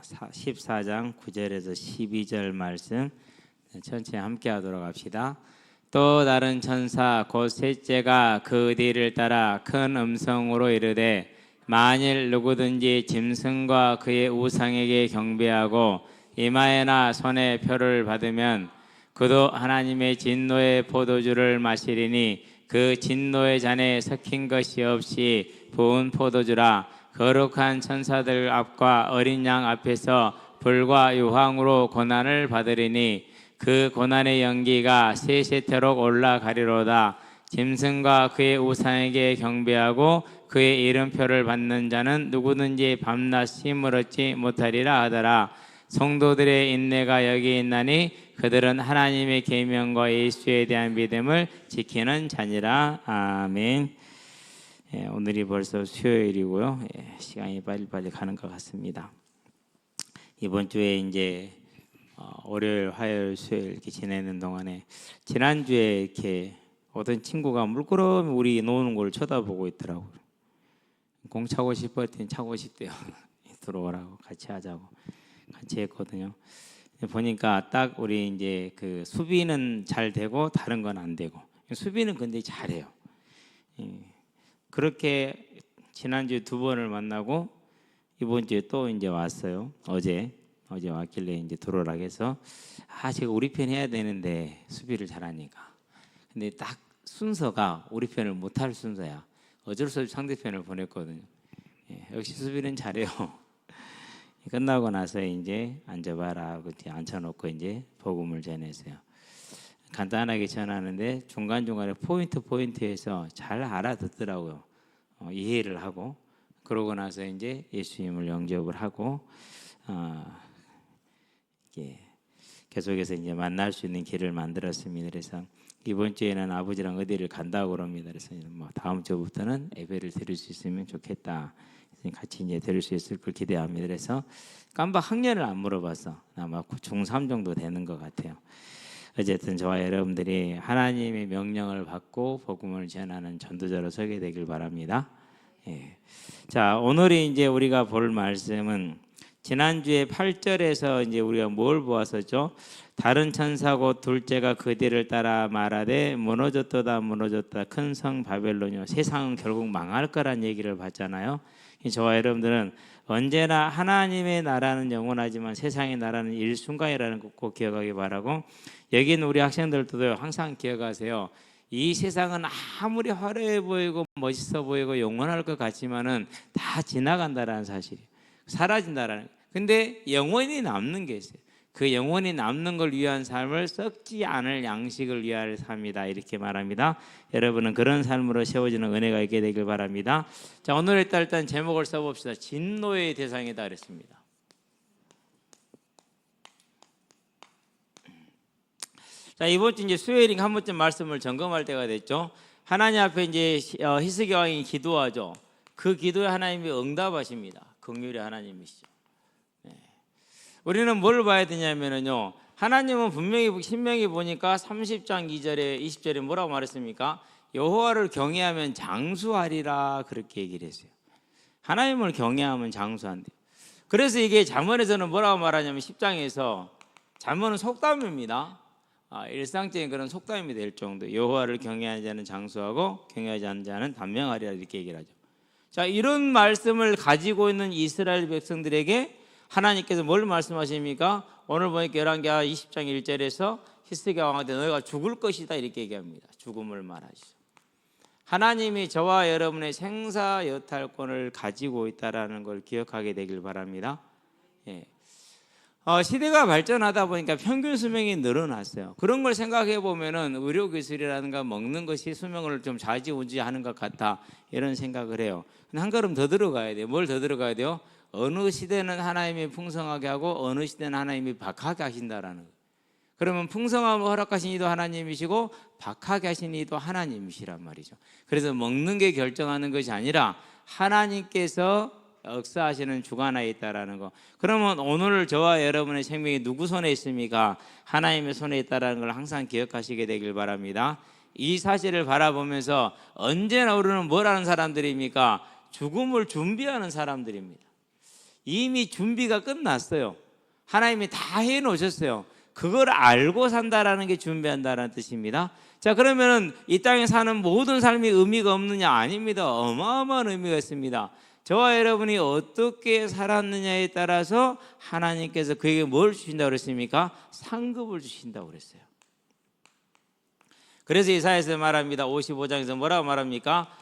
14장 9절에서 12절 말씀 천천히 함께 하도록 합시다. 또 다른 천사 곧 셋째가 그 뒤를 따라 큰 음성으로 이르되 만일 누구든지 짐승과 그의 우상에게 경배하고 이마에나 손에 표를 받으면 그도 하나님의 진노의 포도주를 마시리니 그 진노의 잔에 섞인 것이 없이 부은 포도주라. 거룩한 천사들 앞과 어린 양 앞에서 불과 유황으로 고난을 받으리니 그 고난의 연기가 세세토록 올라가리로다. 짐승과 그의 우상에게 경배하고 그의 이름표를 받는 자는 누구든지 밤낮 쉼을 얻지 못하리라 하더라. 성도들의 인내가 여기 있나니 그들은 하나님의 계명과 예수에 대한 믿음을 지키는 자니라. 아멘. 오늘이 벌써 수요일이고요. 시간이 빨리빨리 가는 것 같습니다. 이번 주에 이제 월요일, 화요일, 수요일 이렇게 지내는 동안에 지난주에 이렇게 어떤 친구가 물끄러미 우리 노는 걸 쳐다보고 있더라고요. 공 차고 싶었더니 차고 싶대요. 들어오라고 같이 하자고 같이 했거든요. 보니까 딱 우리 이제 그 수비는 잘 되고 다른 건 안 되고, 수비는 근데 잘해요. 그렇게 지난주에 2번을 만나고 이번 주에 또 이제 왔어요. 어제 왔길래 이제 들어오라 해서 제가 우리 편 해야 되는데 수비를 잘하니까. 근데 딱 순서가 우리 편을 못할 순서야. 어쩔 수 없이 상대편을 보냈거든요. 역시 수비는 잘해요. 끝나고 나서 이제 앉아봐라 그때 앉혀놓고 이제 복음을 전했어요. 간단하게 전하는데 중간중간에 포인트에서 잘 알아듣더라고요. 이해를 하고, 그러고 나서 이제 예수님을 영접을 하고 계속해서 이제 만날 수 있는 길을 만들었습니다. 그래서 이번 주에는 아버지랑 어디를 간다고 그럽니다. 그래서 다음 주부터는 예배를 드릴 수 있으면 좋겠다. 같이 이제 드릴 수 있을 걸 기대합니다. 그래서 깜박 학년을 안 물어봤어. 아마 중3 정도 되는 것 같아요. 어쨌든 저와 여러분들이 하나님의 명령을 받고 복음을 전하는 전도자로 서게 되길 바랍니다. 자, 오늘이 이제 우리가 볼 말씀은 지난주에 8절에서 이제 우리가 뭘 보았었죠? 다른 천사고 둘째가 그 뒤를 따라 말하되 무너졌도다 무너졌다 큰 성 바벨론이요 세상은 결국 망할 거란 얘기를 봤잖아요. 저와 여러분들은 언제나 하나님의 나라는 영원하지만 세상의 나라는 일순간이라는 것 꼭 기억하기 바라고, 여기 있는 우리 학생들도 항상 기억하세요. 이 세상은 아무리 화려해 보이고 멋있어 보이고 영원할 것 같지만은 다 지나간다라는 사실이에요. 사라진다라는. 근데 영원히 남는 게 있어요. 그 영원히 남는 걸 위한 삶을 썩지 않을 양식을 위하여 삽니다. 이렇게 말합니다. 여러분은 그런 삶으로 세워지는 은혜가 있게 되길 바랍니다. 자, 오늘 일단 제목을 써봅시다. 진노의 대상이다 그랬습니다. 자, 이번 주 이제 수요일인가 한 번쯤 말씀을 점검할 때가 됐죠. 하나님 앞에 이제 히스기 왕이 기도하죠. 그 기도에 하나님이 응답하십니다. 긍휼의 하나님이시죠. 우리는 뭘 봐야 되냐면요, 하나님은 분명히 신명기 보니까 30장 2절에 20절에 뭐라고 말했습니까? 여호와를 경외하면 장수하리라 그렇게 얘기를 했어요. 하나님을 경외하면 장수한대요. 그래서 이게 잠언에서는 뭐라고 말하냐면 10장에서 잠언은 속담입니다. 일상적인 그런 속담이 될 정도. 여호와를 경외하는 자는 장수하고 경외하지 않는 자는 단명하리라 이렇게 얘기를 하죠. 자, 이런 말씀을 가지고 있는 이스라엘 백성들에게 하나님께서 뭘 말씀하십니까? 오늘 보니까 열왕기하 20장 1절에서 히스기야 왕한테 너희가 죽을 것이다 이렇게 얘기합니다. 죽음을 말하시죠. 하나님이 저와 여러분의 생사 여탈권을 가지고 있다라는 걸 기억하게 되길 바랍니다. 시대가 발전하다 보니까 평균 수명이 늘어났어요. 그런 걸 생각해 보면은 의료기술이라든가 먹는 것이 수명을 좀 좌지우지하는 것 같다 이런 생각을 해요. 근데 한 걸음 더 들어가야 돼요. 뭘 더 들어가야 돼요? 어느 시대는 하나님이 풍성하게 하고 어느 시대는 하나님이 박하게 하신다라는 거예요. 그러면 풍성함을 허락하신 이도 하나님이시고 박하게 하신 이도 하나님이시란 말이죠. 그래서 먹는 게 결정하는 것이 아니라 하나님께서 역사하시는 주관하에 있다라는 거. 그러면 오늘 저와 여러분의 생명이 누구 손에 있습니까? 하나님의 손에 있다라는 걸 항상 기억하시게 되길 바랍니다. 이 사실을 바라보면서 언제나 우리는 뭘 하는 사람들입니까? 죽음을 준비하는 사람들입니다. 이미 준비가 끝났어요. 하나님이 다 해놓으셨어요. 그걸 알고 산다라는 게 준비한다라는 뜻입니다. 자, 그러면은 이 땅에 사는 모든 삶이 의미가 없느냐? 아닙니다. 어마어마한 의미가 있습니다. 저와 여러분이 어떻게 살았느냐에 따라서 하나님께서 그에게 뭘 주신다고 그랬습니까? 상급을 주신다고 그랬어요. 그래서 이사야에서 말합니다. 55장에서 뭐라고 말합니까?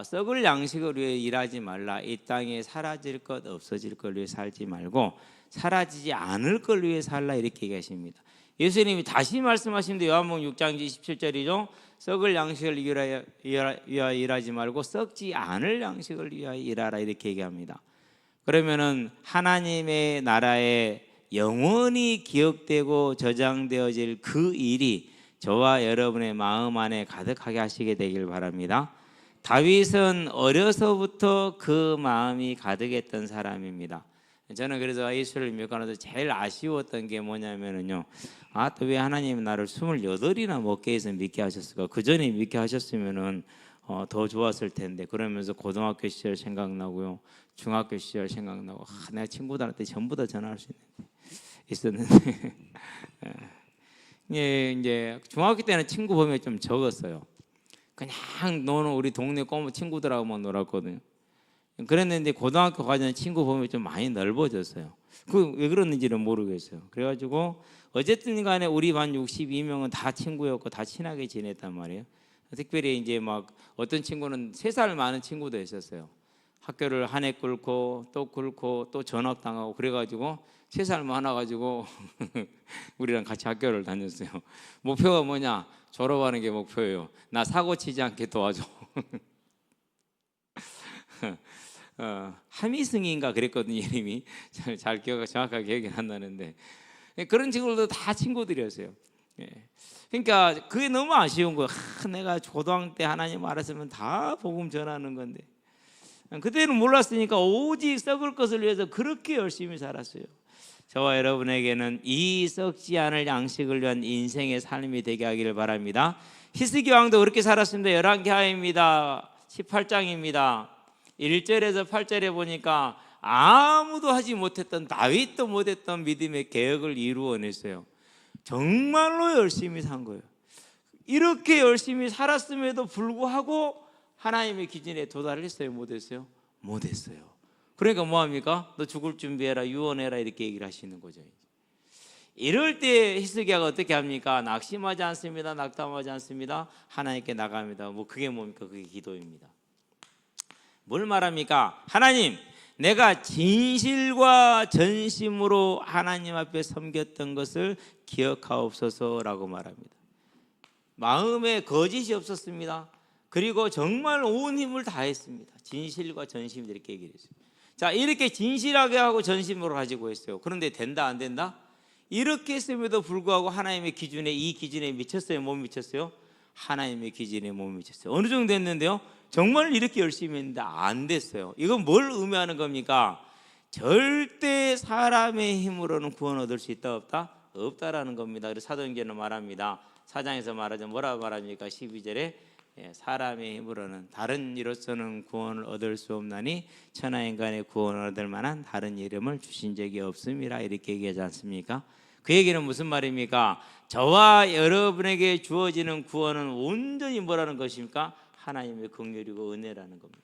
썩을 양식을 위해 일하지 말라. 이 땅에 사라질 것 없어질 걸 위해 살지 말고 사라지지 않을 걸 위해 살라, 이렇게 얘기하십니다. 예수님이 다시 말씀하시는데 요한복음 6장 27절이죠. 썩을 양식을 위하여 일하지 말고 썩지 않을 양식을 위하여 일하라, 이렇게 얘기합니다. 그러면은 하나님의 나라에 영원히 기억되고 저장되어질 그 일이 저와 여러분의 마음 안에 가득하게 하시게 되길 바랍니다. 다윗은 어려서부터 그 마음이 가득했던 사람입니다. 저는 그래서 예수를 믿고나서 제일 아쉬웠던 게 뭐냐면은요, 또 왜 하나님이 나를 28이나 먹게 해서 믿게 하셨을까? 그 전에 믿게 하셨으면은 더 좋았을 텐데. 그러면서 고등학교 시절 생각나고요, 중학교 시절 생각나고, 내가 친구들한테 전부 다 전화할 수 있었는데 이제 중학교 때는 친구 범위가 좀 적었어요. 그냥 너는 우리 동네 꼬마 친구들하고만 놀았거든요. 그랬는데 고등학교 과정에 친구 범위가 좀 많이 넓어졌어요. 그 왜 그러는지는 모르겠어요. 그래가지고 어쨌든 간에 우리 반 62명은 다 친구였고 다 친하게 지냈단 말이에요. 특별히 이제 막 어떤 친구는 3살 많은 친구도 있었어요. 학교를 한 해 꿇고 또 전학당하고 그래가지고 3살 많아가지고 우리랑 같이 학교를 다녔어요. 목표가 뭐냐? 졸업하는 게 목표예요. 나 사고 치지 않게 도와줘. 하미승인가 그랬거든요. 이름이 잘 정확하게 기억이 안 나는데 그런 친구들도 다 친구들이었어요. 그러니까 그게 너무 아쉬운 거예요. 내가 고등학교 때 하나님 알았으면 다 복음 전하는 건데 그때는 몰랐으니까 오직 썩을 것을 위해서 그렇게 열심히 살았어요. 저와 여러분에게는 이 썩지 않을 양식을 위한 인생의 삶이 되게 하기를 바랍니다. 히스기 왕도 그렇게 살았습니다. 열왕기하입니다. 18장입니다. 1절에서 8절에 보니까 아무도 하지 못했던, 다윗도 못했던 믿음의 개혁을 이루어냈어요. 정말로 열심히 산 거예요. 이렇게 열심히 살았음에도 불구하고 하나님의 기준에 도달을 했어요? 못했어요? 못했어요. 그러니까 뭐합니까? 너 죽을 준비해라, 유언해라, 이렇게 얘기를 하시는 거죠. 이럴 때 히스기야가 어떻게 합니까? 낙심하지 않습니다. 낙담하지 않습니다. 하나님께 나갑니다. 그게 뭡니까? 그게 기도입니다. 뭘 말합니까? 하나님, 내가 진실과 전심으로 하나님 앞에 섬겼던 것을 기억하옵소서라고 말합니다. 마음에 거짓이 없었습니다. 그리고 정말 온 힘을 다했습니다. 진실과 전심, 이렇게 얘기를 했어요. 자, 이렇게 진실하게 하고 전심으로 가지고 있어요. 그런데 된다 안 된다? 이렇게 했음에도 불구하고 하나님의 기준에, 이 기준에 미쳤어요? 못 미쳤어요? 하나님의 기준에 못 미쳤어요. 어느 정도 됐는데요? 정말 이렇게 열심히 했는데 안 됐어요. 이건 뭘 의미하는 겁니까? 절대 사람의 힘으로는 구원 얻을 수 있다 없다? 없다라는 겁니다. 그래서 사도행전은 말합니다. 4장에서 말하죠. 뭐라고 말합니까? 12절에 사람의 힘으로는, 다른 이로서는 구원을 얻을 수 없나니 천하인간의 구원을 얻을 만한 다른 이름을 주신 적이 없음이라, 이렇게 얘기하지 않습니까? 그 얘기는 무슨 말입니까? 저와 여러분에게 주어지는 구원은 온전히 뭐라는 것입니까? 하나님의 긍휼이고 은혜라는 겁니다.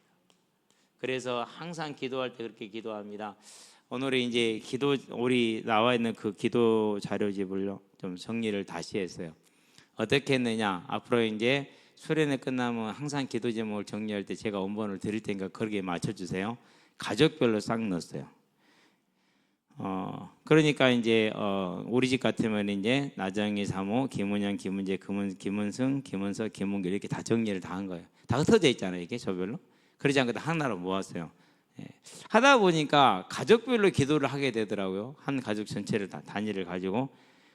그래서 항상 기도할 때 그렇게 기도합니다. 오늘은 이제 우리 나와 있는 그 기도 자료집을요 좀 정리를 다시 했어요. 어떻게 했느냐? 앞으로 이제 수련회 끝나면 항상 기도 제목을 정리할 때 제가 원본을 드릴 테니까 거기에 맞춰주세요. 가족별로 싹 넣었어요. 그러니까 이제 우리 집 같으면 이제 나정희, 사모, 김은영, 김은재, 김은승, 김은서, 김은길 이렇게 다 정리를 다 한 거예요. 다 흩어져 있잖아요, 이게 저별로. 그러지 않고 하나로 모았어요. 하다 보니까 가족별로 기도를 하게 되더라고요. 한 가족 전체를 다 단위를 가지고.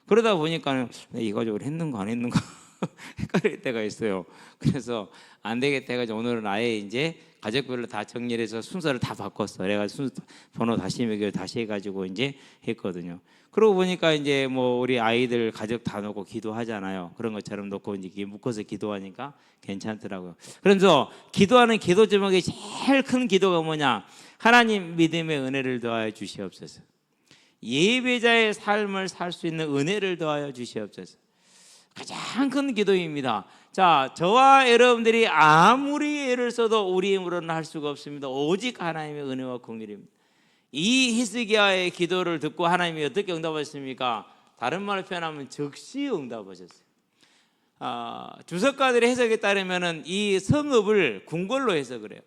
그러다 보니까 이 가족을 했는가 안 했는가 헷갈릴 때가 있어요. 그래서 안 되겠다 해가지고 오늘은 아예 이제 가족별로 다 정리를 해서 순서를 다 바꿨어. 그래가지고 번호 다시 매겨 다시 해가지고 이제 했거든요. 그러고 보니까 이제 우리 아이들 가족 다 놓고 기도하잖아요. 그런 것처럼 놓고 이제 묶어서 기도하니까 괜찮더라고요. 그래서 기도하는 기도 제목이 제일 큰 기도가 뭐냐? 하나님 믿음의 은혜를 더하여 주시옵소서. 예배자의 삶을 살 수 있는 은혜를 더하여 주시옵소서. 가장 큰 기도입니다. 자, 저와 여러분들이 아무리 애를 써도 우리 힘으로는 할 수가 없습니다. 오직 하나님의 은혜와 긍휼입니다. 이 히스기야의 기도를 듣고 하나님이 어떻게 응답하셨습니까? 다른 말로 표현하면 즉시 응답하셨어요. 주석가들의 해석에 따르면 이 성읍을 궁궐로 해석을 해요.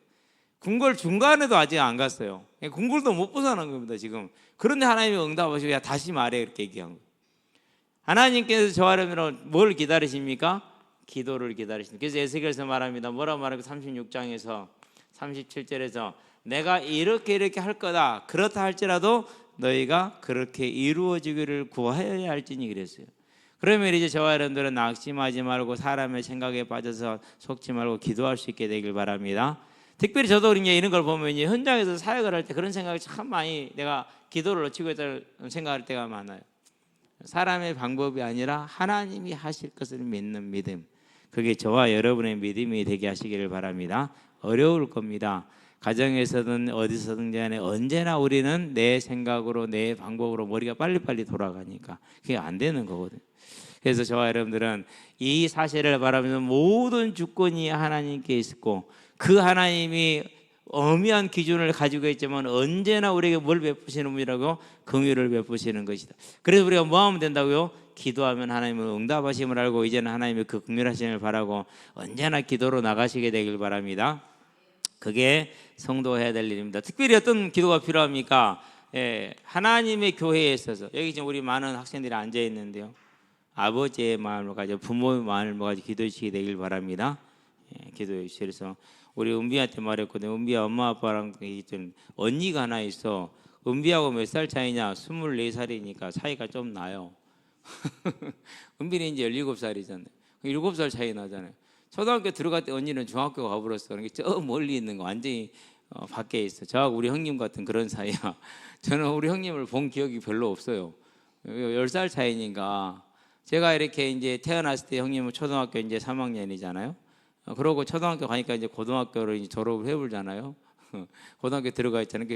궁궐 중간에도 아직 안 갔어요. 궁궐도 못 벗어난 겁니다 지금. 그런데 하나님이 응답하시고 야 다시 말해 이렇게 얘기한 거예요. 하나님께서 저와 여러분을 뭘 기다리십니까? 기도를 기다리십니다. 그래서 에스겔서 말합니다. 뭐라고 말하고 36장에서 37절에서 내가 이렇게 할 거다. 그렇다 할지라도 너희가 그렇게 이루어지기를 구하여야 할지니 그랬어요. 그러면 이제 저와 여러분들은 낙심하지 말고 사람의 생각에 빠져서 속지 말고 기도할 수 있게 되길 바랍니다. 특별히 저도 이런 걸 보면 현장에서 사역을 할 때 그런 생각이 참 많이 내가 기도를 놓치고 있다는 생각할 때가 많아요. 사람의 방법이 아니라 하나님이 하실 것을 믿는 믿음, 그게 저와 여러분의 믿음이 되게 하시기를 바랍니다. 어려울 겁니다. 가정에서든 어디서든 간에 언제나 우리는 내 생각으로 내 방법으로 머리가 빨리빨리 돌아가니까 그게 안 되는 거거든요. 그래서 저와 여러분들은 이 사실을 바라면서 모든 주권이 하나님께 있고 그 하나님이 엄연한 기준을 가지고 있지만 언제나 우리에게 뭘 베푸시는 분이라고? 긍휼을 베푸시는 것이다. 그래서 우리가 뭐 하면 된다고요? 기도하면 하나님은 응답하심을 알고 이제는 하나님의 그 긍휼하심을 바라고 언제나 기도로 나가시게 되길 바랍니다. 그게 성도가 해야 될 일입니다. 특별히 어떤 기도가 필요합니까? 하나님의 교회에 있어서 여기 지금 우리 많은 학생들이 앉아 있는데요. 아버지의 마음을 가지고 부모의 마음을 가지고 기도해 주시게 되길 바랍니다. 기도해 주셔서 우리 은비한테 말했거든요. 은비야 엄마 아빠랑 있던 언니가 하나 있어. 은비하고 몇 살 차이냐? 24살이니까 차이가 좀 나요. 은비는 이제 17살이잖아요. 7살 차이 나잖아요. 초등학교 들어갈 때 언니는 중학교 가버렸어. 그러니까 저 멀리 있는 거 완전히 밖에 있어. 저하고 우리 형님 같은 그런 사이야. 저는 우리 형님을 본 기억이 별로 없어요. 10살 차이니까 제가 이렇게 이제 태어났을 때 형님은 초등학교 이제 3학년이잖아요. 그러고 초등학교 가니까 이제 고등학교를 이제 졸업을 해보잖아요. 고등학교 들어가 있잖아요.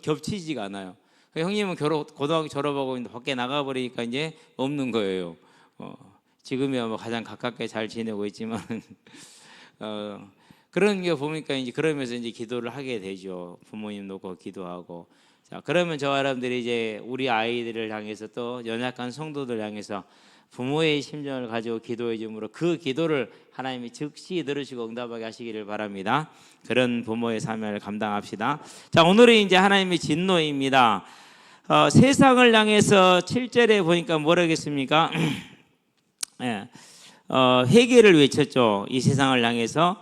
겹치지가 않아요. 형님은 고등학교 졸업하고 밖에 나가버리니까 이제 없는 거예요. 지금이야 뭐 가장 가깝게 잘 지내고 있지만 그런 게 보니까 이제 그러면서 이제 기도를 하게 되죠. 부모님 놓고 기도하고. 자, 그러면 저와 여러분들이 이제 우리 아이들을 향해서 또 연약한 성도들 향해서 부모의 심정을 가지고 기도해 줌으로 그 기도를 하나님이 즉시 들으시고 응답하게 하시기를 바랍니다. 그런 부모의 사명을 감당합시다. 자, 오늘은 이제 하나님의 진노입니다. 세상을 향해서 7절에 보니까 뭐라겠습니까? 회개를 외쳤죠. 이 세상을 향해서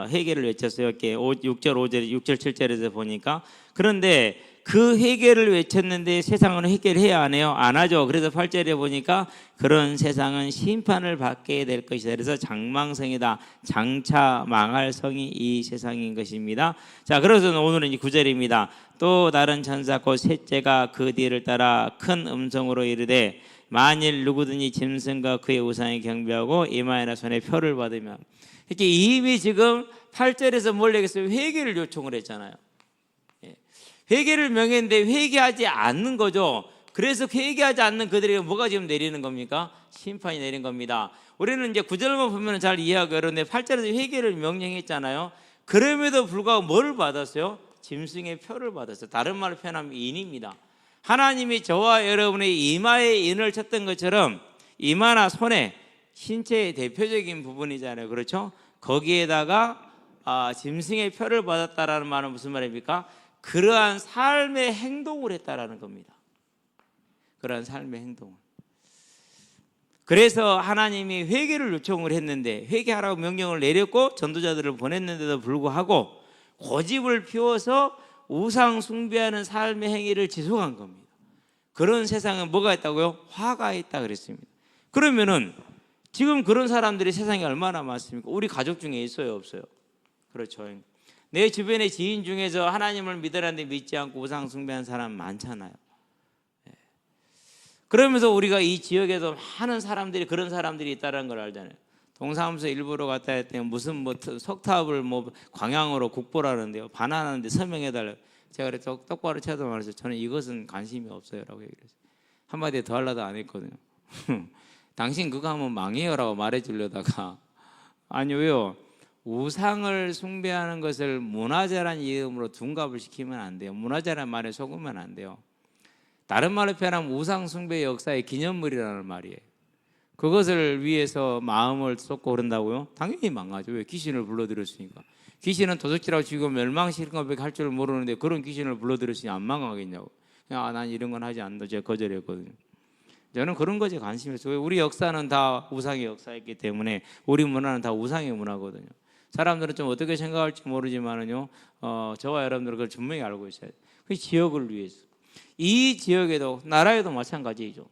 회개를 외쳤어요. 이렇게 6절 5절 6절 7절에서 보니까. 그런데 그 회개를 외쳤는데 세상은 회개를 해야 안 해요? 안 하죠. 그래서 8절에 보니까 그런 세상은 심판을 받게 될 것이다. 그래서 장망성이다. 장차 망할 성이 이 세상인 것입니다. 자, 그래서 오늘은 9절입니다. 또 다른 천사 곧 셋째가 그 뒤를 따라 큰 음성으로 이르되 만일 누구든지 짐승과 그의 우상에 경배하고 이마에나 손에 표를 받으면, 이렇게 이미 지금 8절에서 뭘 얘기했어요? 회개를 요청을 했잖아요. 회개를 명했는데 회개하지 않는 거죠. 그래서 회개하지 않는 그들에게 뭐가 지금 내리는 겁니까? 심판이 내린 겁니다. 우리는 이제 9절만 보면 잘 이해하기 어려운데 8절에서 회개를 명령했잖아요. 그럼에도 불구하고 뭐를 받았어요? 짐승의 표를 받았어요. 다른 말로 표현하면 인입니다. 하나님이 저와 여러분의 이마에 인을 쳤던 것처럼 이마나 손에 신체의 대표적인 부분이잖아요. 그렇죠? 거기에다가 짐승의 표를 받았다라는 말은 무슨 말입니까? 그러한 삶의 행동을 했다라는 겁니다. 그러한 삶의 행동을. 그래서 하나님이 회개를 요청을 했는데 회개하라고 명령을 내렸고 전도자들을 보냈는데도 불구하고 고집을 피워서 우상 숭배하는 삶의 행위를 지속한 겁니다. 그런 세상은 뭐가 있다고요? 화가 있다 그랬습니다. 그러면은 지금 그런 사람들이 세상에 얼마나 많습니까? 우리 가족 중에 있어요, 없어요? 그렇죠. 내 주변의 지인 중에서 하나님을 믿으라는데 믿지 않고 우상 숭배하는 사람 많잖아요. 그러면서 우리가 이 지역에서 많은 사람들이 그런 사람들이 있다는 걸 알잖아요. 동사무소 일부러 갔다 했더니 무슨 석탑을 광양으로 국보라는데요. 반환하는데 서명해달라고. 제가 그래서 똑바로 쳐도 말해서 저는 이것은 관심이 없어요라고 얘기를 했어요. 한마디 더 하려다 안 했거든요. 당신 그거 하면 망해요라고 말해주려다가 아니 왜요? 우상을 숭배하는 것을 문화재란 이름으로 둔갑을 시키면 안 돼요. 문화재란 말에 속으면 안 돼요. 다른 말로 표현하면 우상 숭배 역사의 기념물이라는 말이에요. 그것을 위해서 마음을 쏟고 그런다고요? 당연히 망하죠. 왜? 귀신을 불러들였으니까. 귀신은 도둑질하고 죽이고 멸망시키는 것밖에 할 줄 모르는데 그런 귀신을 불러들였으니 안 망하겠냐고. 그냥 난 이런 건 하지 않는다. 제가 거절했거든요. 저는 그런 것에 관심이 있어요. 우리 역사는 다 우상의 역사였기 때문에 우리 문화는 다 우상의 문화거든요. 사람들은 좀 어떻게 생각할지 모르지만은요, 저와 여러분들은 그걸 분명히 알고 있어야 돼요. 그 지역을 위해서. 이 지역에도 나라에도 마찬가지죠.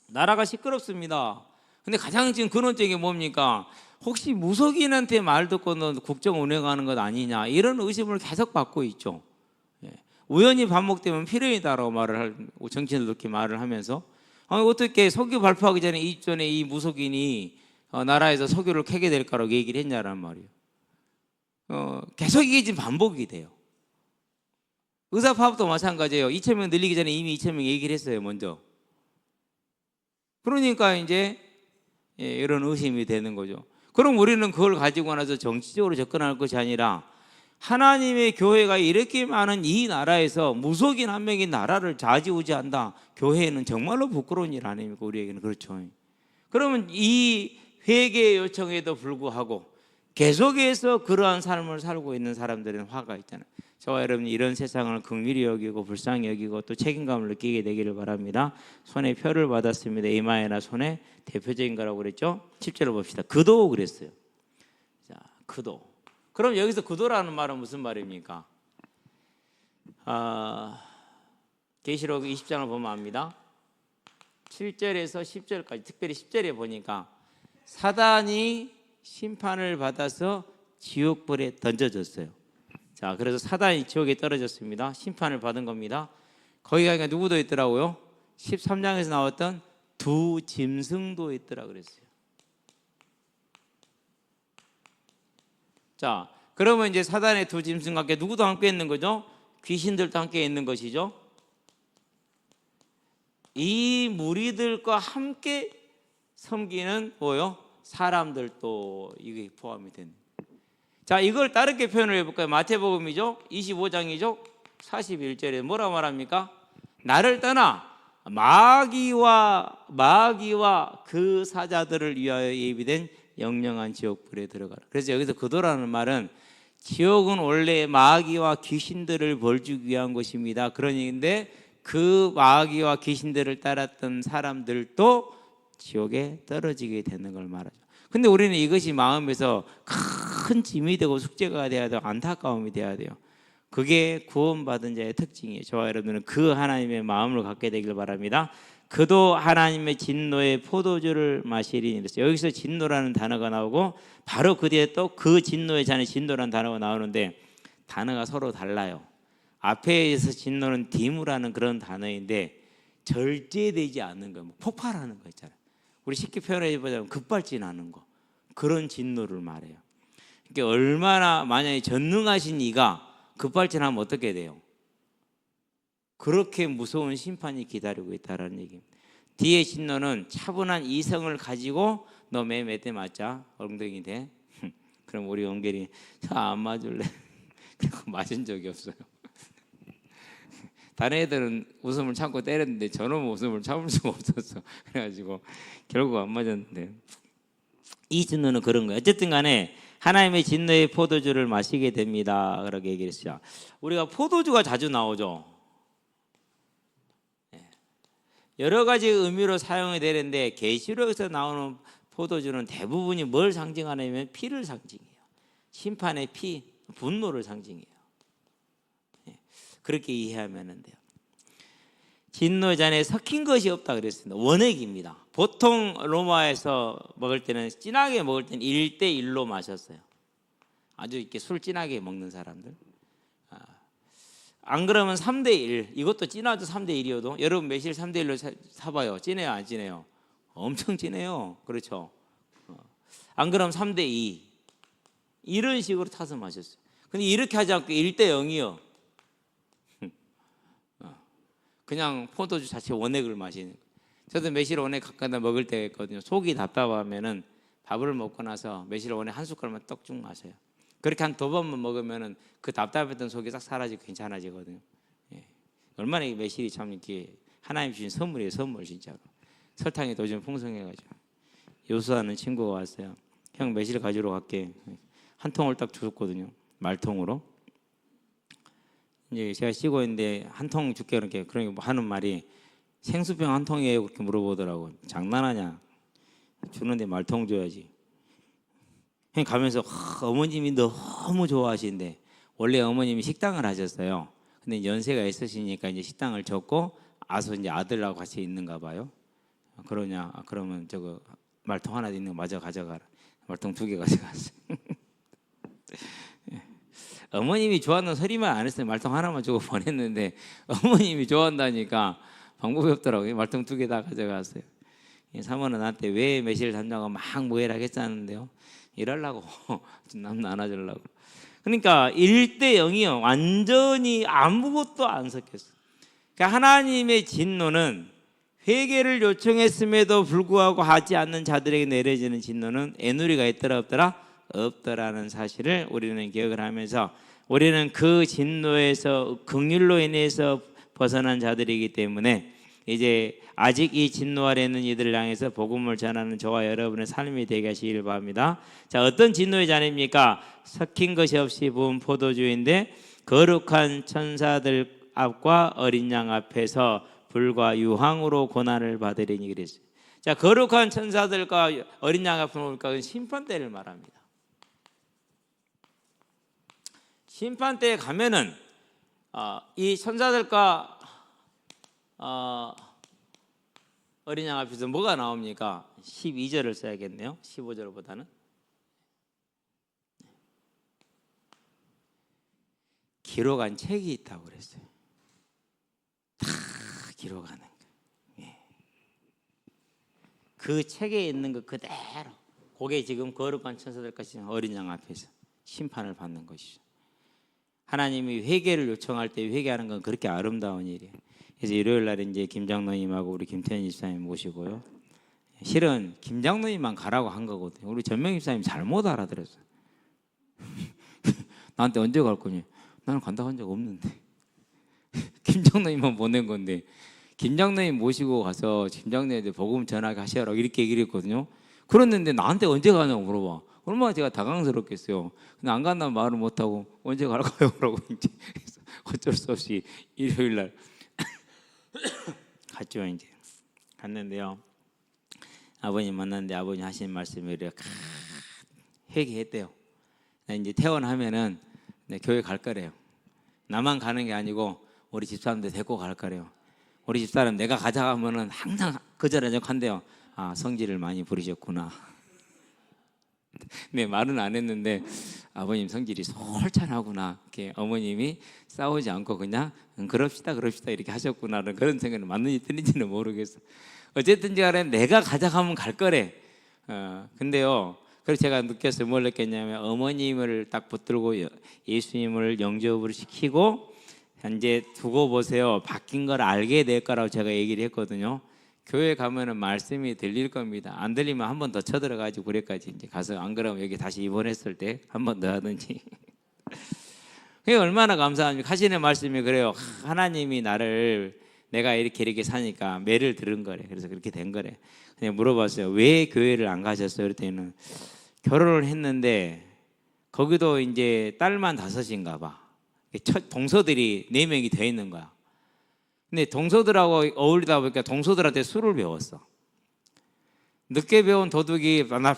나라가 시끄럽습니다. 근데 가장 지금 근원적인 게 뭡니까? 혹시 무속인한테 말 듣고 너 국정 운영하는 것 아니냐 이런 의심을 계속 받고 있죠. 예. 우연히 반복되면 필연이다라고 정치인들 그렇게 말을 하면서 아니, 어떻게 석유 발표하기 전에 이전에 이 무속인이 나라에서 석유를 캐게 될까라고 얘기를 했냐란 말이에요. 계속 이게 지금 반복이 돼요. 의사 파업도 마찬가지예요. 2,000명 늘리기 전에 이미 2,000명 얘기를 했어요, 먼저. 그러니까 이제 이런 의심이 되는 거죠. 그럼 우리는 그걸 가지고 나서 정치적으로 접근할 것이 아니라 하나님의 교회가 이렇게 많은 이 나라에서 무속인 한 명이 나라를 좌지우지한다. 교회는 정말로 부끄러운 일 아닙니까? 우리에게는 그렇죠. 그러면 이 회개 요청에도 불구하고 계속해서 그러한 삶을 살고 있는 사람들은 화가 있잖아요. 저와 여러분이 이런 세상을 긍휼히 여기고 불쌍히 여기고 또 책임감을 느끼게 되기를 바랍니다. 손에 표를 받았습니다. 이마에나 손에 대표적인 거라고 그랬죠. 10절을 봅시다. 그도 그랬어요. 자, 그도. 그럼 여기서 그도라는 말은 무슨 말입니까? 계시록 20장을 보면 압니다. 7절에서 10절까지 특별히 10절에 보니까 사단이 심판을 받아서 지옥불에 던져졌어요. 자, 그래서 사단이 지옥에 떨어졌습니다. 심판을 받은 겁니다. 거기 가니까 누구도 있더라고요? 13장에서 나왔던 두 짐승도 있더라 그랬어요. 자, 그러면 이제 사단의 두 짐승과 함께 누구도 함께 있는 거죠? 귀신들도 함께 있는 것이죠. 이 무리들과 함께 섬기는 뭐요? 사람들도 이게 포함이 됩니다. 자, 이걸 다르게 표현을 해볼까요? 마태복음이죠. 25장이죠. 41절에 뭐라 말합니까? 나를 떠나 마귀와 그 사자들을 위하여 예비된 영영한 지옥불에 들어가라. 그래서 여기서 그도라는 말은 지옥은 원래 마귀와 귀신들을 벌주기 위한 곳입니다. 그런 얘기인데 그 마귀와 귀신들을 따랐던 사람들도 지옥에 떨어지게 되는 걸 말하죠. 근데 우리는 이것이 마음에서 큰 짐이 되고 숙제가 돼야 되고 안타까움이 돼야 돼요. 그게 구원받은 자의 특징이에요. 저와 여러분은 그 하나님의 마음을 갖게 되길 바랍니다. 그도 하나님의 진노의 포도주를 마시리니. 여기서 진노라는 단어가 나오고 바로 그 뒤에 또 그 진노의 잔에 진노라는 단어가 나오는데 단어가 서로 달라요. 앞에서 진노는 디무라는 그런 단어인데 절제되지 않는 거, 폭발하는 거 있잖아요. 우리 쉽게 표현해보자면 급발진하는 거, 그런 진노를 말해요. 그러니까 얼마나 만약에 전능하신 이가 급발진하면 어떻게 돼요? 그렇게 무서운 심판이 기다리고 있다는 얘기입니다. 뒤에 진노는 차분한 이성을 가지고 너 매 몇 대 맞자 엉덩이 대. 그럼 우리 엉결이 안 맞을래? 그리고 맞은 적이 없어요. 다른 애들은 웃음을 참고 때렸는데 저는 웃음을 참을 수가 없었어. 그래가지고 결국 안 맞았는데 이 진노는 그런 거예요. 어쨌든 간에 하나님의 진노의 포도주를 마시게 됩니다. 그렇게 얘기했어요. 우리가 포도주가 자주 나오죠. 여러 가지 의미로 사용이 되는데 계시록에서 나오는 포도주는 대부분이 뭘 상징하냐면 피를 상징해요. 심판의 피, 분노를 상징해요. 그렇게 이해하면 돼요. 진노잔에 섞인 것이 없다 그랬습니다. 원액입니다. 보통 로마에서 먹을 때는 진하게 먹을 때는 1대1로 마셨어요. 아주 이렇게 술 진하게 먹는 사람들. 안 그러면 3대1. 이것도 진하죠. 3대1이어도. 여러분 매실 3대1로 사봐요. 진해요 안 진해요? 엄청 진해요. 그렇죠. 안 그러면 3대2. 이런 식으로 타서 마셨어요. 근데 이렇게 하지 않고 1대0이요. 그냥 포도주 자체 원액을 마시는 거예요. 저도 매실 원액 가끔가다 먹을 때가 있거든요. 속이 답답하면은 밥을 먹고 나서 매실 원액 한 숟갈만 떡쭉 마셔요. 그렇게 한 2번만 먹으면은 그 답답했던 속이 싹 사라지고 괜찮아지거든요. 예. 얼마나 이 매실이 참 이렇게 하나님 주신 선물이에요, 선물 진짜로. 설탕이 더 좀 풍성해가지고. 요수하는 친구가 왔어요. 형 매실 가지러 갈게. 한 통을 딱 줬거든요. 말통으로. 이제 제가 쉬고 있는데 한 통 줄게 그렇게 그러니까 하는 말이 생수병 한 통이에요 그렇게 물어보더라고. 장난하냐? 주는데 말통 줘야지. 형 가면서 어머님이 너무 좋아하시는데 원래 어머님이 식당을 하셨어요. 근데 연세가 있으시니까 이제 식당을 접고 아서 이제 아들하고 같이 있는가 봐요. 그러냐? 그러면 저거 말통 하나 있는 거 마저 가져가라. 말통 2개 가져갔어요. 어머님이 좋아하는 소리만 안 했어요. 말통 하나만 주고 보냈는데 어머님이 좋아한다니까 방법이 없더라고요. 말통 2개 다 가져갔어요. 사모는 나한테 왜 매실 담자고 막 모해라 했었는데요. 이러려고 남 나눠주려고. 그러니까 1대 0이요. 완전히 아무것도 안 섞였어요. 그러니까 하나님의 진노는 회개를 요청했음에도 불구하고 하지 않는 자들에게 내려지는 진노는 애누리가 있더라 없더라? 없더라는 사실을 우리는 기억을 하면서 우리는 그 진노에서 긍휼로 인해서 벗어난 자들이기 때문에 이제 아직 이 진노 아래 있는 이들을 향해서 복음을 전하는 저와 여러분의 삶이 되게 하시기를 바랍니다. 자, 어떤 진노의 잔입니까? 섞인 것이 없이 부은 포도주인데 거룩한 천사들 앞과 어린 양 앞에서 불과 유황으로 고난을 받으리니 그랬어요. 자, 거룩한 천사들과 어린 양 앞에 오니까 심판대를 말합니다. 심판대에 가면은 이 천사들과 어린 양 앞에서 뭐가 나옵니까? 12절을 써야겠네요. 15절보다는. 기록한 책이 있다고 그랬어요. 다 기록하는 거. 예. 그 책에 있는 것 그대로 그게 지금 거룩한 천사들까지 어린 양 앞에서 심판을 받는 것이죠. 하나님이 회개를 요청할 때 회개하는 건 그렇게 아름다운 일이에요. 그래서 일요일 날 이제 김장로님하고 우리 김태현 집사님 모시고요. 실은 김장로님만 가라고 한 거거든요. 우리 전명 집사님 잘못 알아들었어요. 나한테 언제 갈 거니? 나는 간다고 한 적 없는데. 김장로님만 보낸 건데 김장로님 모시고 가서 김장로님한테 복음 전하게 하시라고 이렇게 얘기를 했거든요. 그랬는데 나한테 언제 가냐고 물어봐. 얼마나 제가 당황스럽겠어요. 근데 안 간다는 말을 못하고 언제 갈까요? 라고 이제 어쩔 수 없이 일요일 날 갔죠. 이제 갔는데요. 아버님 만났는데 아버님 하신 말씀이 이렇게 회개했대요. 이제 퇴원하면은 교회 갈 거래요. 나만 가는 게 아니고 우리 집사람들 데리고 갈 거래요. 우리 집사람 내가 가져가면은 항상 거절하적한대요. 아, 성질을 많이 부리셨구나. 네, 말은 안 했는데 아버님 성질이 솔찬하구나. 이렇게 어머님이 싸우지 않고 그냥 그럽시다 이렇게 하셨구나는 그런 생각은 맞는지 틀린지는 모르겠어. 어쨌든지 간에 내가 가져가면 갈 거래. 근데요. 그래서 제가 느꼈어요. 뭘 느꼈냐면 어머님을 딱 붙들고 예수님을 영접을 시키고 현재 두고 보세요. 바뀐 걸 알게 될 거라고 제가 얘기를 했거든요. 교회 가면은 말씀이 들릴 겁니다. 안 들리면 한 번 더 쳐들어가지고 그래까지 이제 가서 안 그러면 여기 다시 입원했을 때 한 번 더 하든지. 그게 얼마나 감사합니까? 하시는 말씀이 그래요. 하나님이 나를 내가 이렇게 사니까 매를 들은 거래. 그래서 그렇게 된 거래. 그냥 물어봤어요. 왜 교회를 안 가셨어요? 그랬더니 결혼을 했는데 거기도 이제 딸만 5인가 봐. 동서들이 4명이 돼 있는 거야. 근데 동서들하고 어울리다 보니까 동서들한테 술을 배웠어. 늦게 배운 도둑이 날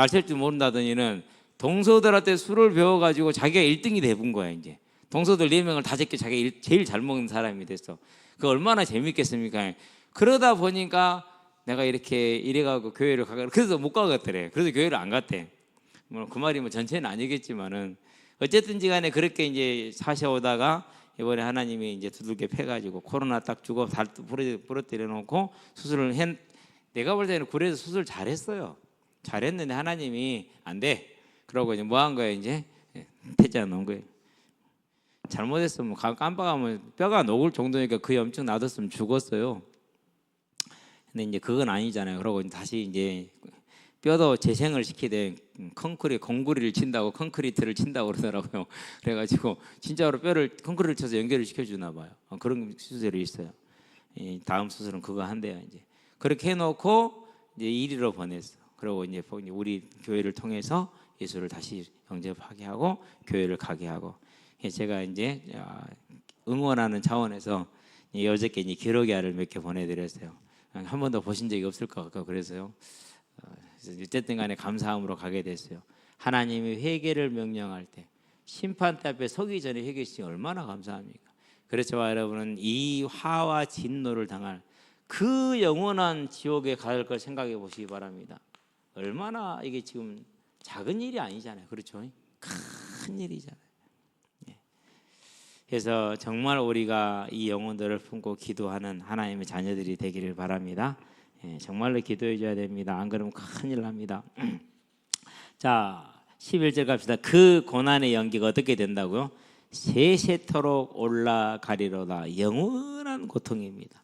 셀 줄 모른다더니는 동서들한테 술을 배워가지고 자기가 1등이 돼본 거야. 이제 동서들 4명을 다 제껴 자기가 제일 잘 먹는 사람이 됐어. 그 얼마나 재밌겠습니까? 그러다 보니까 내가 이렇게 이래가고 교회를 가가 그래서 못 가겠더래. 그래서 교회를 안 갔대. 뭐 그 말이 뭐 전체는 아니겠지만은 어쨌든지 간에 그렇게 이제 사셔오다가 이번에 하나님이 이제 두들겨 패가지고 코로나 딱 주고 달 부러뜨려 놓고 수술을 내가 볼 때는 구례에서 수술 잘했어요. 잘했는데 하나님이 안 돼. 그러고 이제 뭐 한 거예요? 이제 퇴짜 놓은 거예요. 잘못했으면 깜빡하면 뼈가 녹을 정도니까 그 염증 놔뒀으면 죽었어요. 근데 이제 그건 아니잖아요. 그러고 다시 이제 뼈도 재생을 시키되 공구리를 친다고 콘크리트를 친다고 그러더라고요. 그래가지고 진짜로 뼈를 콘크리트를 쳐서 연결을 시켜주나 봐요. 그런 수술이 있어요. 다음 수술은 그거 한대요. 이제 그렇게 해놓고 이제 이리로 보냈어. 그리고 이제 우리 교회를 통해서 예수를 다시 영접하게 하고 교회를 가게 하고, 제가 이제 응원하는 차원에서 어저께 이제 기록야를 몇 개 보내드렸어요. 한 번도 보신 적이 없을 것 같고 그래서요. 어쨌든 간에 감사함으로 가게 됐어요. 하나님이 회개를 명령할 때 심판대 앞에 서기 전에 회개시키니 얼마나 감사합니까? 그래서 여러분은 이 화와 진노를 당할 그 영원한 지옥에 갈 걸 생각해 보시기 바랍니다. 얼마나 이게 지금 작은 일이 아니잖아요. 그렇죠? 큰 일이잖아요. 그래서 정말 우리가 이 영혼들을 품고 기도하는 하나님의 자녀들이 되기를 바랍니다. 정말로 기도해 줘야 됩니다. 안 그러면 큰일 납니다. 자, 11절 갑시다. 그 고난의 연기가 어떻게 된다고요? 세세토록 올라가리로다. 영원한 고통입니다.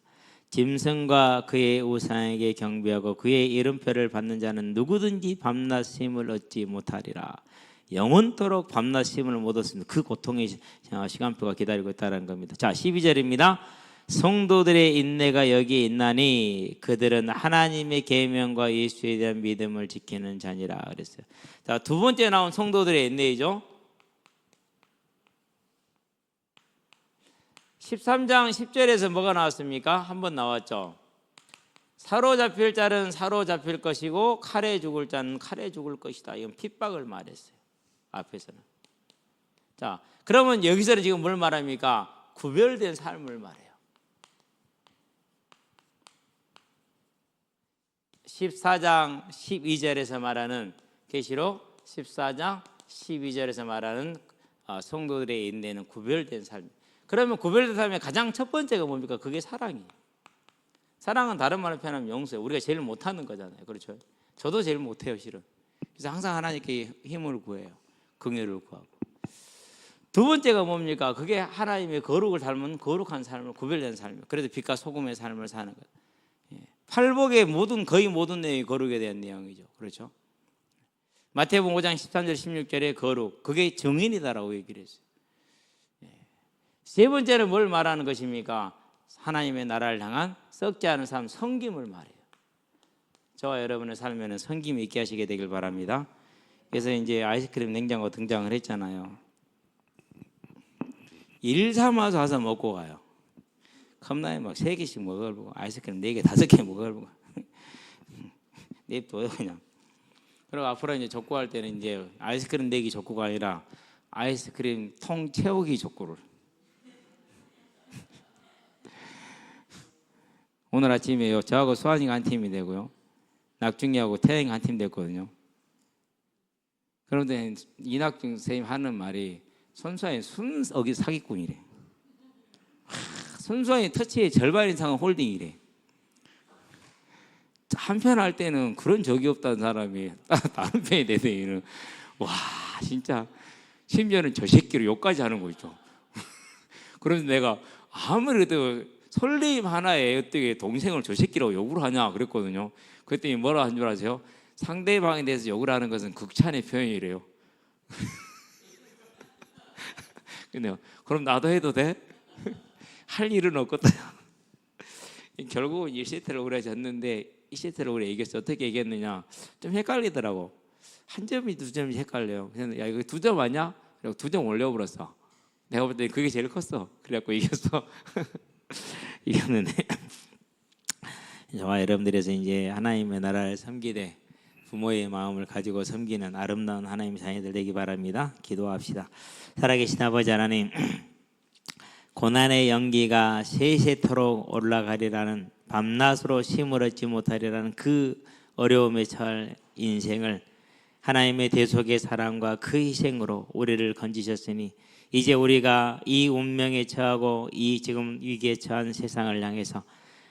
짐승과 그의 우상에게 경배하고 그의 이름표를 받는 자는 누구든지 밤낮 쉼을 얻지 못하리라. 영원토록 밤낮 쉼을 못 얻습니다. 그 고통의 시간표가 기다리고 있다는 겁니다. 자, 12절입니다. 성도들의 인내가 여기에 있나니 그들은 하나님의 계명과 예수에 대한 믿음을 지키는 자니라 그랬어요. 자, 두 번째 나온 성도들의 인내이죠. 13장 10절에서 뭐가 나왔습니까? 한번 나왔죠. 사로잡힐 자는 사로잡힐 것이고 칼에 죽을 자는 칼에 죽을 것이다. 이건 핍박을 말했어요. 앞에서는. 자, 그러면 여기서는 지금 뭘 말합니까? 구별된 삶을 말해요. 14장 12절에서 말하는 계시록 14장 12절에서 말하는 성도들의 인내는 구별된 삶. 그러면 구별된 삶의 가장 첫 번째가 뭡니까? 그게 사랑이에요. 사랑은 다른 말로 표현하면 용서예요. 우리가 제일 못하는 거잖아요. 그렇죠? 저도 제일 못해요, 실은. 그래서 항상 하나님께 힘을 구해요. 긍휼을 구하고. 두 번째가 뭡니까? 그게 하나님의 거룩을 닮은 거룩한 삶을, 구별된 삶이에요. 그래서 빛과 소금의 삶을 사는 거예요. 팔복의 거의 모든 내용이 거룩에 대한 내용이죠. 그렇죠? 마태복음 5장 13절 16절에 거룩, 그게 정인이다라고 얘기를 했어요. 세 번째는 뭘 말하는 것입니까? 하나님의 나라를 향한 썩지 않은 삶, 섬김을 말해요. 저와 여러분의 삶에는 섬김이 있게 하시게 되길 바랍니다. 그래서 이제 아이스크림 냉장고 등장을 했잖아요. 일 삼아서 와서 먹고 가요. 컵라면 막 3개씩 먹어보고 아이스크림 4개, 5개 먹어보고 냅둬요 그냥. 그리고 앞으로 이제 족구할 때는 이제 아이스크림 내기 족구가 아니라 아이스크림 통 채우기 족구를. 오늘 아침에요. 저하고 수환이가 한 팀이 되고요. 낙중이하고 태영이가 한 팀 됐거든요. 그런데 이낙중 선생님 하는 말이 손수환이 순어기 사기꾼이래. 손수환이 터치의 절반 이상은 홀딩이래. 한편 할 때는 그런 적이 없다는 사람이 다른 편이 되더니는 와 진짜 심지어는 저 새끼로 욕까지 하는 거 있죠. 그래서 내가 아무래도 설레임 하나에 어떻게 동생을 저 새끼라고 욕을 하냐 그랬거든요. 그랬더니 뭐라 한 줄 아세요? 상대방에 대해서 욕을 하는 것은 극찬의 표현이래요. 근데 그럼 나도 해도 돼? 할 일은 없겠다. 결국은 1세트를 우리가 졌는데 2세트를 우리가 이겼어. 어떻게 이겼느냐? 좀 헷갈리더라고. 한 점이 두 점이 헷갈려요. 그래서 야 이거 2점 아니야? 그래서 2점 올려버렸어. 내가 볼 때 그게 제일 컸어. 그래갖고 이겼어. 이겼는데 저와 여러분들에서 이제 하나님의 나라를 섬기되 부모의 마음을 가지고 섬기는 아름다운 하나님의 자녀들 되기 바랍니다. 기도합시다. 살아계신 아버지 하나님, 고난의 연기가 세세토록 올라가리라는, 밤낮으로 쉼을 얻지 못하리라는 그 어려움에 처할 인생을 하나님의 대속의 사랑과 그 희생으로 우리를 건지셨으니 이제 우리가 이 운명에 처하고 이 지금 위기에 처한 세상을 향해서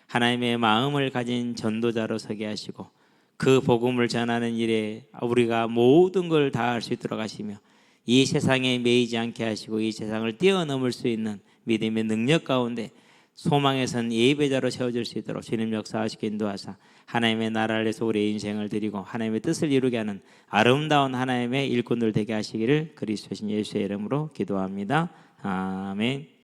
하나님의 마음을 가진 전도자로 서게 하시고 그 복음을 전하는 일에 우리가 모든 걸 다할 수 있도록 하시며 이 세상에 매이지 않게 하시고 이 세상을 뛰어넘을 수 있는 믿음의 능력 가운데 소망에선 예배자로 세워질 수 있도록 주님 역사하시기 인도하사 하나님의 나라를 위해서 우리의 인생을 드리고 하나님의 뜻을 이루게 하는 아름다운 하나님의 일꾼들 되게 하시기를 그리스도신 예수의 이름으로 기도합니다. 아멘.